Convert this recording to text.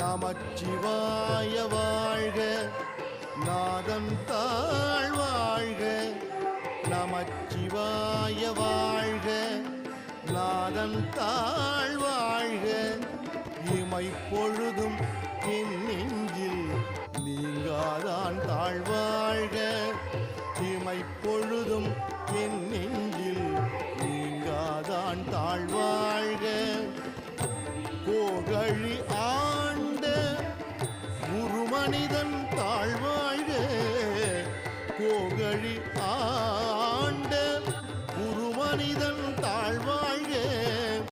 நமச்சிவாய வாழ்க, நாதன் தாழ் வாழ்க. நமச்சிவாய வாழ்க, நாதன் தாழ் வாழ்க. இமைப்பொழுதும் என் நெஞ்சில் நீங்காதான் தாழ்வாழ்க. இமைப்பொழுதும் என் நெஞ்சில் நீங்காதான் தாழ்வாழ்க. கோகழி ஆண்ட குருமனிதன் தாழ்வாழ்க. கோகழி